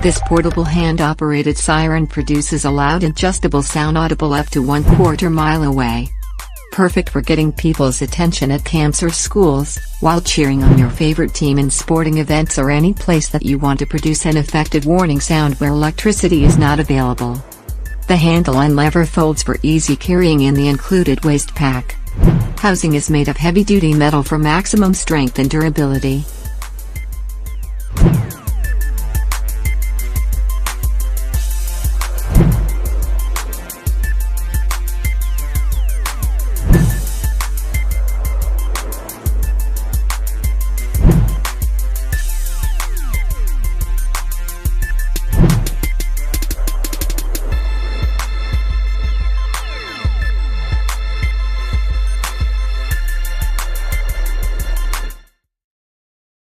This portable hand-operated siren produces a loud adjustable sound audible up to 1/4 mile away. Perfect for getting people's attention at camps or schools, while cheering on your favorite team in sporting events or any place that you want to produce an effective warning sound where electricity is not available. The handle and lever folds for easy carrying in the included waist pack. Housing is made of heavy-duty metal for maximum strength and durability.